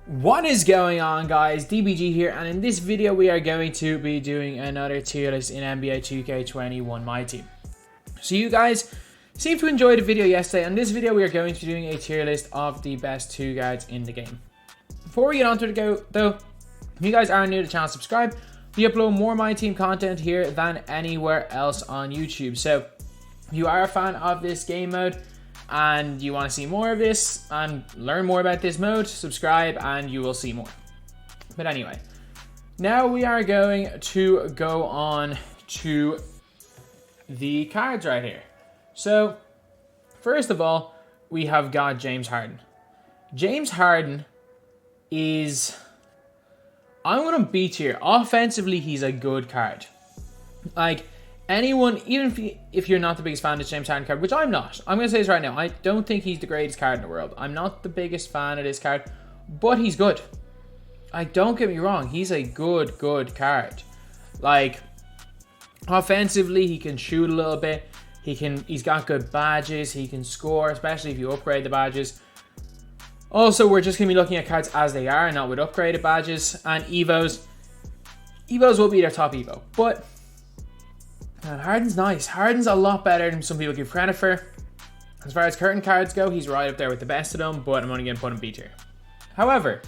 What is going on, guys? DBG here, and in this video we are going to be doing another tier list in NBA 2K21 MyTEAM. So you guys seem to enjoy the video yesterday, and in this video we are going to be doing a tier list of the best 2 guards in the game. Before we get on to it though, if you guys are new to the channel, subscribe. We upload more MyTEAM content here than anywhere else on YouTube. So if you are a fan of this game mode, and you want to see more of this and learn more about this mode, subscribe and you will see more. But anyway, now we are going to go on to the cards right here. So first of all, we have got James Harden. James Harden is, I'm going to B tier. Offensively, he's a good card. Like, anyone, even if you're not the biggest fan of James Harden card, which I'm not, I'm going to say this right now, I don't think he's the greatest card in the world. I'm not the biggest fan of this card, but he's good. Like, don't get me wrong, he's a good card. Like, offensively, he can shoot a little bit. He's got good badges. He can score, especially if you upgrade the badges. Also, we're just going to be looking at cards as they are, not with upgraded badges. And Evos will be their top Evo. But man, Harden's nice. Harden's a lot better than some people give credit for. As far as current cards go, he's right up there with the best of them, but I'm only going to put him B tier. However,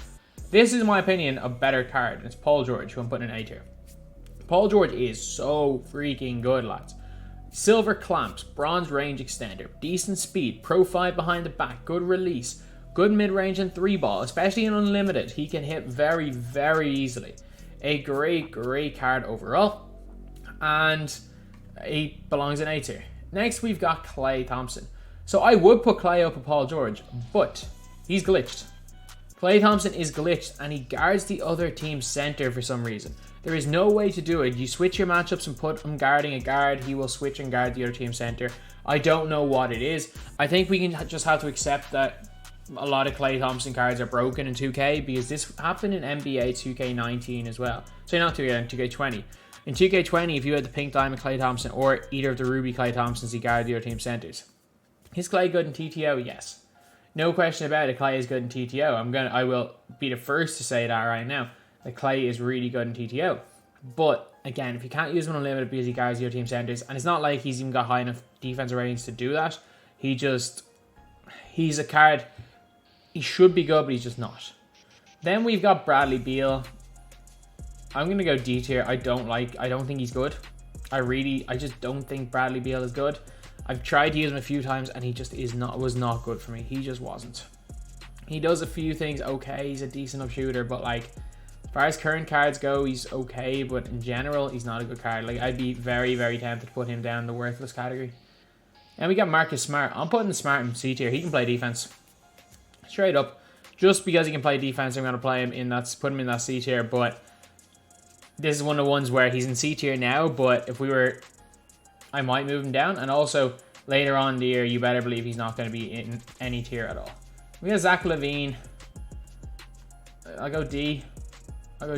this is, in my opinion, a better card. It's Paul George, who I'm putting in A tier. Paul George is so freaking good, lads. Silver clamps, bronze range extender, decent speed, pro 5 behind the back, good release, good mid-range and 3-ball, especially in unlimited. He can hit very, very easily. A great card overall. And he belongs in A tier. Next, we've got Klay Thompson. So I would put Klay up with Paul George, but he's glitched. Klay Thompson is glitched, and he guards the other team's center for some reason. There is no way to do it. You switch your matchups and put him guarding a guard, he will switch and guard the other team's center. I don't know what it is. I think we can just have to accept that a lot of Klay Thompson cards are broken in 2K, because this happened in NBA 2K19 as well. So not 2K, 2K20. In 2K20, if you had the pink diamond Klay Thompson or either of the ruby Klay Thompsons, he guarded the other team centers. Is Klay good in TTO? Yes. No question about it, Klay is good in TTO. I will be the first to say that right now, that Klay is really good in TTO. But again, if you can't use him unlimited because he guards the other team centers, and it's not like he's even got high enough defensive ratings to do that, he's a card, he should be good, but he's just not. Then we've got Bradley Beal. I'm going to go D tier. I don't think he's good. I just don't think Bradley Beal is good. I've tried to use him a few times and he just was not good for me. He just wasn't. He does a few things okay. He's a decent enough shooter, but like, as far as current cards go, he's okay, but in general, he's not a good card. Like, I'd be very tempted to put him down in the worthless category. And we got Marcus Smart. I'm putting Smart in C tier. He can play defense. Straight up. Just because he can play defense, I'm going to put him in that C tier, but this is one of the ones where he's in C tier now, but I might move him down. And also, later on in the year, you better believe he's not going to be in any tier at all. We got Zach LaVine. I'll go D.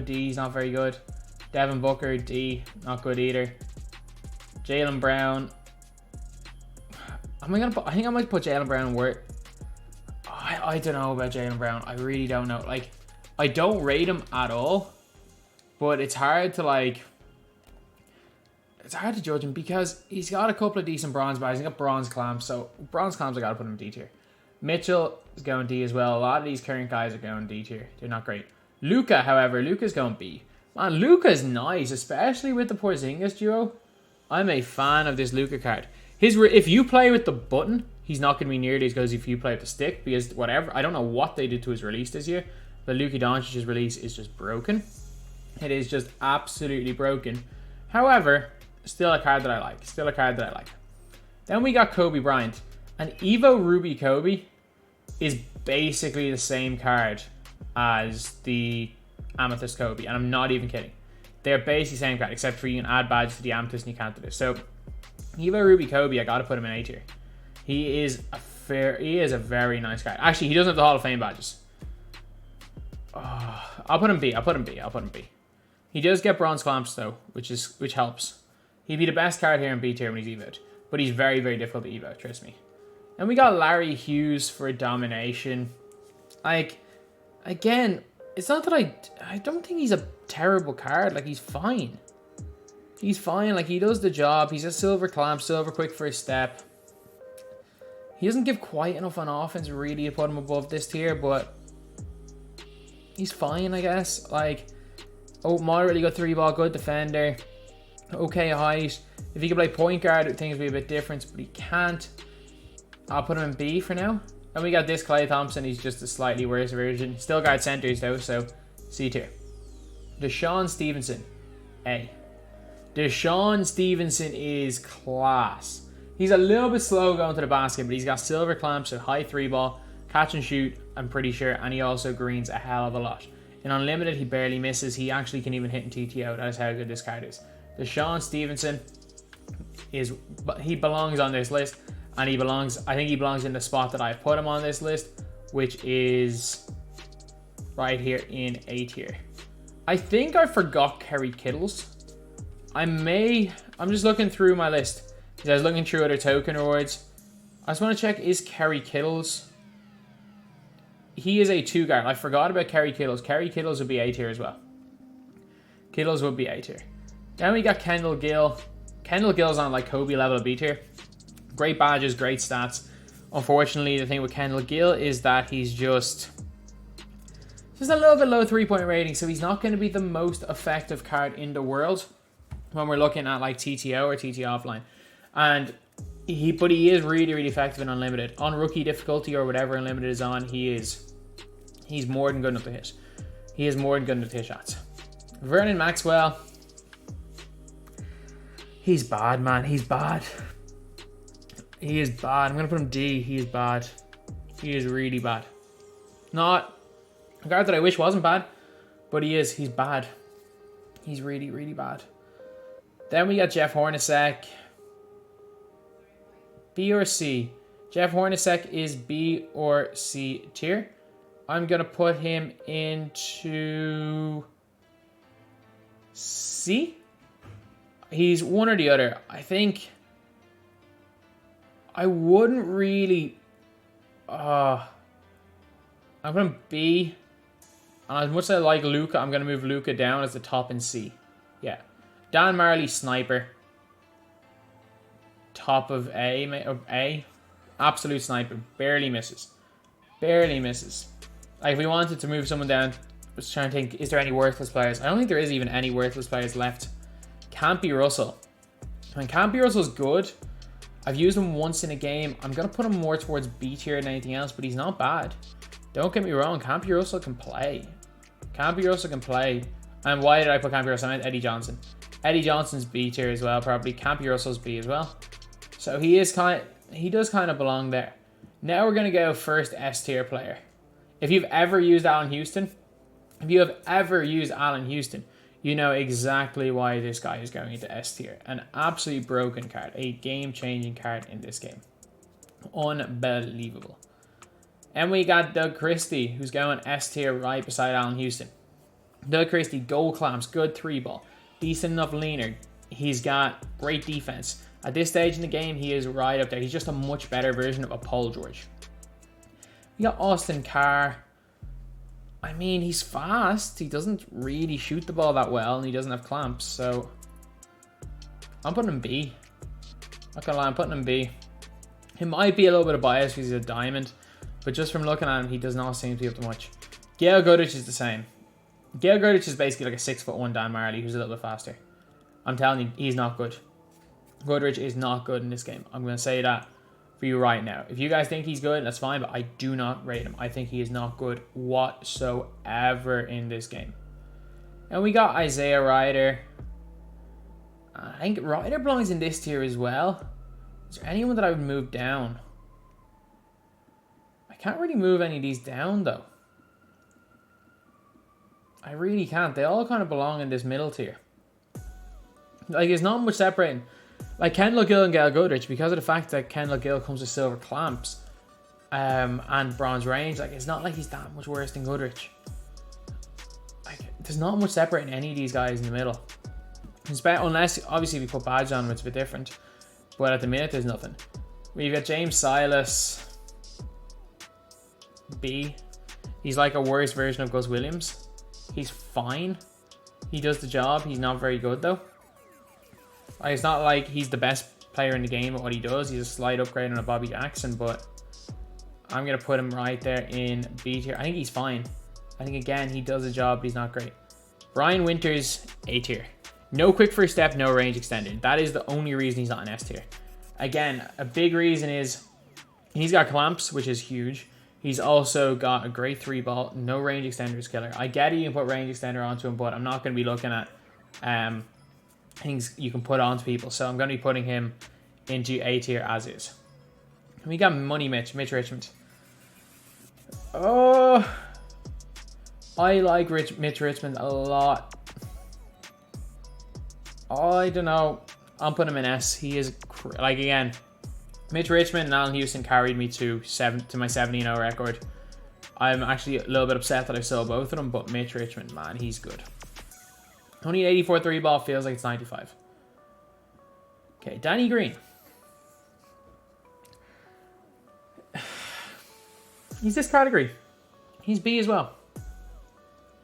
He's not very good. Devin Booker, D. Not good either. Jaylen Brown. I think I might put Jaylen Brown where... I don't know about Jaylen Brown. I really don't know. Like, I don't rate him at all. But it's hard to judge him because he's got a couple of decent bronze badges. He's got bronze clamps, so bronze clamps I gotta put him in D tier. Mitchell is going D as well. A lot of these current guys are going D tier. They're not great. Luka, however, Luka's going B. Man, Luka's nice, especially with the Porzingis duo. I'm a fan of this Luka card. If you play with the button, he's not going to be nearly as good as if you play with the stick, because whatever, I don't know what they did to his release this year, but Luka Doncic's release is just broken. It is just absolutely broken. However, still a card that I like. Then we got Kobe Bryant. And Evo Ruby Kobe is basically the same card as the Amethyst Kobe. And I'm not even kidding. They're basically the same card, except for you can add badges to the Amethyst and you can't do this. So, Evo Ruby Kobe, I got to put him in A tier. He is a very nice card. Actually, he doesn't have the Hall of Fame badges. Oh, I'll put him B. He does get bronze clamps though, which helps. He'd be the best card here in B tier when he's evoed, but he's very difficult to evo, trust me. And we got Larry Hughes for domination. Like, again, it's not that I don't think he's a terrible card. Like, he's fine. He's fine. Like, he does the job. He's a silver clamp, silver quick first step. He doesn't give quite enough on offense really to put him above this tier, but he's fine, I guess. Like, oh, moderately good 3-ball, good defender. Okay height. If he could play point guard, things would be a bit different, but he can't. I'll put him in B for now. And we got this Klay Thompson. He's just a slightly worse version. Still guard centers though, so C tier. Deshaun Stevenson, A. Deshaun Stevenson is class. He's a little bit slow going to the basket, but he's got silver clamps, so high 3-ball, catch and shoot, I'm pretty sure, and he also greens a hell of a lot. In Unlimited, he barely misses. He actually can even hit in TTO. That's how good this card is. Deshaun Stevenson he belongs on this list, and I think he belongs in the spot that I've put him on this list, which is right here in A tier. I think I forgot Kerry Kittles. I'm just looking through my list. I was looking through other token rewards. I just want to check, is Kerry Kittles? He is a 2 guard. I forgot about Kerry Kittles. Kerry Kittles would be A tier as well. Kittles would be A tier. Then we got Kendall Gill. Kendall Gill's on like Kobe level of B tier. Great badges, great stats. Unfortunately, the thing with Kendall Gill is that he's just a little bit low 3-point rating, so he's not going to be the most effective card in the world when we're looking at like TTO or TTO offline. And but he is really, really effective in Unlimited. On rookie difficulty or whatever Unlimited is on, he's more than good enough to hit. He is more than good enough to hit shots. Vernon Maxwell. He's bad, man. He's bad. He is bad. I'm going to put him D. He is bad. He is really bad. Not a guard that I wish wasn't bad, but he is. He's bad. He's really, really bad. Then we got Jeff Hornacek. B or C? Jeff Hornacek is B or C tier. I'm going to put him into C. He's one or the other. I think I wouldn't really... I'm going to B. And as much as I like Luka, I'm going to move Luka down as the top in C. Yeah. Dan Marley, sniper. Top of A. Absolute sniper. Barely misses. Barely misses. Like, if we wanted to move someone down, I was trying to think, is there any worthless players? I don't think there is even any worthless players left. Campy Russell. I mean, Campy Russell's good. I've used him once in a game. I'm going to put him more towards B tier than anything else, but he's not bad. Don't get me wrong. Campy Russell can play. Campy Russell can play. And why did I put Campy Russell? I meant Eddie Johnson. Eddie Johnson's B tier as well, probably. Campy Russell's B as well. So he does kind of belong there. Now we're going to go first S tier player. If you've ever used Allen Houston, you know exactly why this guy is going into S tier. An absolutely broken card. A game-changing card in this game. Unbelievable. And we got Doug Christie, who's going S tier right beside Allen Houston. Doug Christie, gold clamps, good 3-ball. Decent enough leaner. He's got great defense. At this stage in the game, he is right up there. He's just a much better version of a Paul George. We got Austin Carr. I mean, he's fast. He doesn't really shoot the ball that well, and he doesn't have clamps, so I'm putting him B. Not gonna lie, I'm putting him B. He might be a little bit of bias because he's a diamond, but just from looking at him, he does not seem to be up to much. Gail Goodrich is the same. Gail Goodrich is basically like a 6'1" Dan Marley who's a little bit faster. I'm telling you, he's not good. Goodrich is not good in this game. I'm going to say that for you right now. If you guys think he's good, that's fine, but I do not rate him. I think he is not good whatsoever in this game. And we got Isaiah Ryder. I think Ryder belongs in this tier as well. Is there anyone that I would move down? I can't really move any of these down, though. I really can't. They all kind of belong in this middle tier. Like, there's not much separating. Like, Kendall Gill and Gail Goodrich, because of the fact that Kendall Gill comes with silver clamps and bronze range, like, it's not like he's that much worse than Goodrich. Like, there's not much separating any of these guys in the middle. Unless, obviously, we put badge on, it's a bit different. But at the minute, there's nothing. We've got James Silas. B. He's like a worse version of Gus Williams. He's fine. He does the job. He's not very good though. Like, it's not like he's the best player in the game at what he does. He's a slight upgrade on a Bobby Jackson, but I'm going to put him right there in B tier. I think he's fine. I think, again, he does a job, but he's not great. Brian Winters, A tier. No quick first step, no range extended. That is the only reason he's not an S tier. Again, a big reason is he's got clamps, which is huge. He's also got a great 3-ball, no range extenders killer. I get it, you can put range extender onto him, but I'm not going to be looking at things you can put onto people. So I'm going to be putting him into A tier as is. And we got Money Mitch Richmond. Oh, I like Mitch Richmond a lot. I don't know. I'm putting him in S. He is, like, again, Mitch Richmond and Allen Houston carried me to my 17-0 record. I'm actually a little bit upset that I saw both of them, but Mitch Richmond, man, he's good. Only an 84 3-ball, feels like it's 95. Okay, Danny Green. He's this category. He's B as well.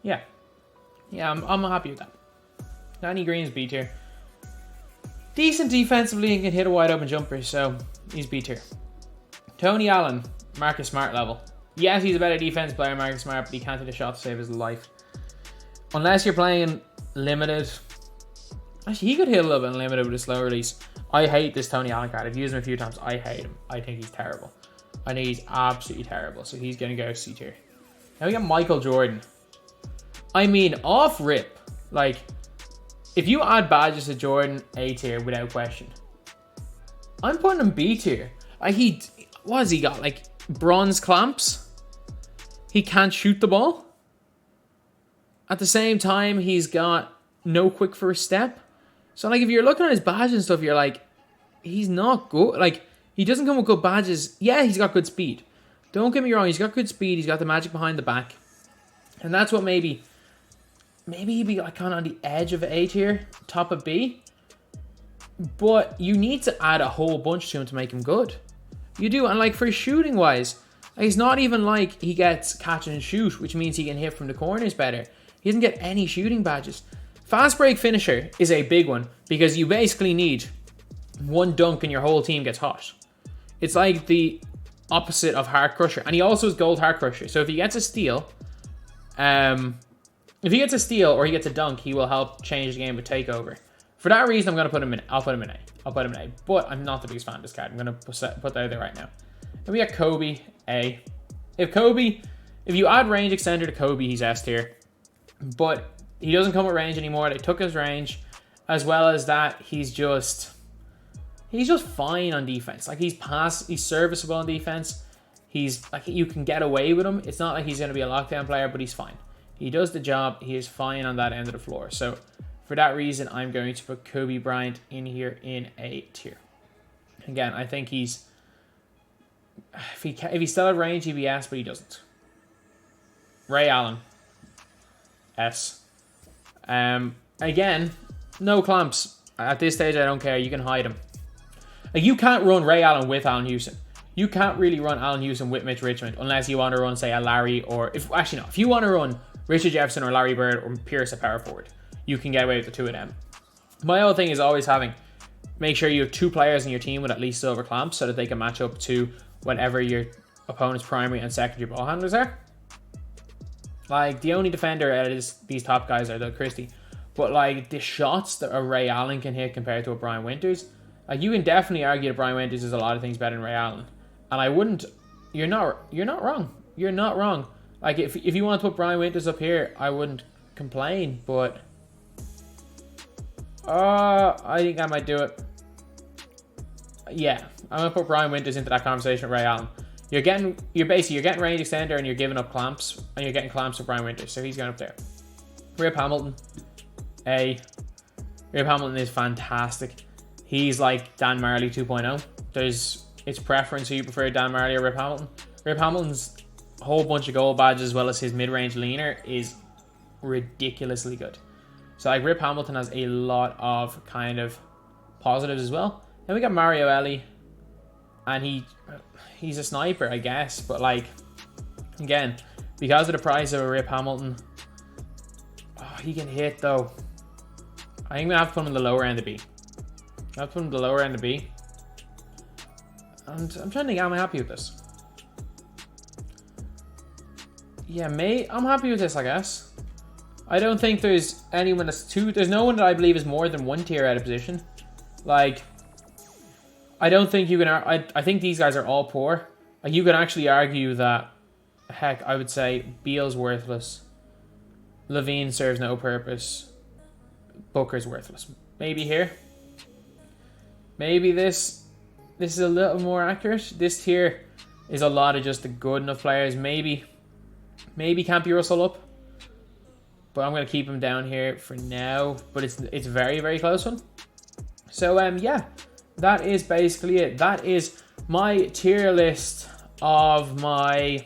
Yeah. Yeah, I'm happy with that. Danny Green's B tier. Decent defensively and can hit a wide open jumper, so he's B tier. Tony Allen, Marcus Smart level. Yes, he's a better defense player, Marcus Smart, but he can't hit a shot to save his life. Unless you're playing limited. Actually, he could hit a little bit in limited with a slow release. I hate this Tony Allen card. I've used him a few times. I hate him. I think he's terrible. I think he's absolutely terrible. So he's going to go C tier. Now we got Michael Jordan. I mean, off rip. Like, if you add badges to Jordan, A tier without question. I'm putting him B tier. Like, what has he got? Like, bronze clamps? He can't shoot the ball? At the same time, he's got no quick first step. So, like, if you're looking at his badges and stuff, you're like, he's not good. Like, he doesn't come with good badges. Yeah, he's got good speed. Don't get me wrong. He's got good speed. He's got the magic behind the back. And that's what maybe he'd be like kind of on the edge of A tier, top of B. But you need to add a whole bunch to him to make him good. You do. And, like, for shooting wise, it's not even like he gets catch and shoot, which means he can hit from the corners better. He doesn't get any shooting badges. Fast break finisher is a big one because you basically need one dunk and your whole team gets hot. It's like the opposite of Heart Crusher. And he also has gold Heart Crusher. So if he gets a steal, or he gets a dunk, he will help change the game with Takeover. For that reason, I'm going to put him in. I'll put him in A. But I'm not the biggest fan of this card. I'm going to put that out there right now. And we got Kobe, A. If you add range extender to Kobe, he's S tier. But he doesn't come with range anymore. They took his range. As well as that, he's just fine on defense. Like, he's serviceable on defense. He's like, you can get away with him. It's not like he's going to be a lockdown player, but he's fine. He does the job. He is fine on that end of the floor. So for that reason, I'm going to put Kobe Bryant in here in A tier. Again, I think if he still had range, he'd be S, but he doesn't. Ray Allen, S. Again, no clamps. At this stage, I don't care. You can hide him. Like, you can't run Ray Allen with Allen Houston. You can't really run Allen Houston with Mitch Richmond unless you want to run, say, a Larry or... If you want to run Richard Jefferson or Larry Bird or Pierce at power forward, you can get away with the two of them. My whole thing is always make sure you have two players in your team with at least silver clamps so that they can match up to whatever your opponent's primary and secondary ball handlers are. Like, the only defender out of these top guys are Doug Christie. But, like, the shots that a Ray Allen can hit compared to a Brian Winters, like, you can definitely argue that Brian Winters is a lot of things better than Ray Allen. And I wouldn't... You're not wrong. You're not wrong. Like, if you want to put Brian Winters up here, I wouldn't complain, but... I think I might do it. Yeah, I'm going to put Brian Winters into that conversation with Ray Allen. You're getting range extender and you're giving up clamps, and you're getting clamps with Brian Winters, so he's going up there. Rip Hamilton, A. Rip Hamilton is fantastic. He's like Dan Marley 2.0. It's preference who you prefer, Dan Marley or Rip Hamilton. Rip Hamilton's whole bunch of gold badges as well as his mid-range leaner is ridiculously good. So, like, Rip Hamilton has a lot of kind of positives as well. Then we got Mario Ellie, and he's a sniper, I guess, but, like, again, because of the price of a Rip Hamilton. Oh, he can hit though. I think we have to put him in the lower end of B. I have to put him in the lower end of B. And I'm trying to think, am I happy with this? Yeah, I'm happy with this, I guess. I don't think there's anyone that's there's no one that I believe is more than 1 tier out of position. Like, I don't think you can, I think these guys are all poor. Like, you can actually argue that, heck, I would say Beal's worthless. Levine serves no purpose. Booker's worthless. Maybe here. Maybe this is a little more accurate. This tier is a lot of just the good enough players. Maybe can't be Russell up. But I'm going to keep him down here for now. But it's very, very close one. So, yeah. That is basically it. That is my tier list of my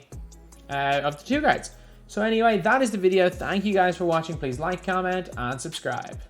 of the 2 guards. So anyway, that is the video. Thank you guys for watching. Please like, comment, and subscribe.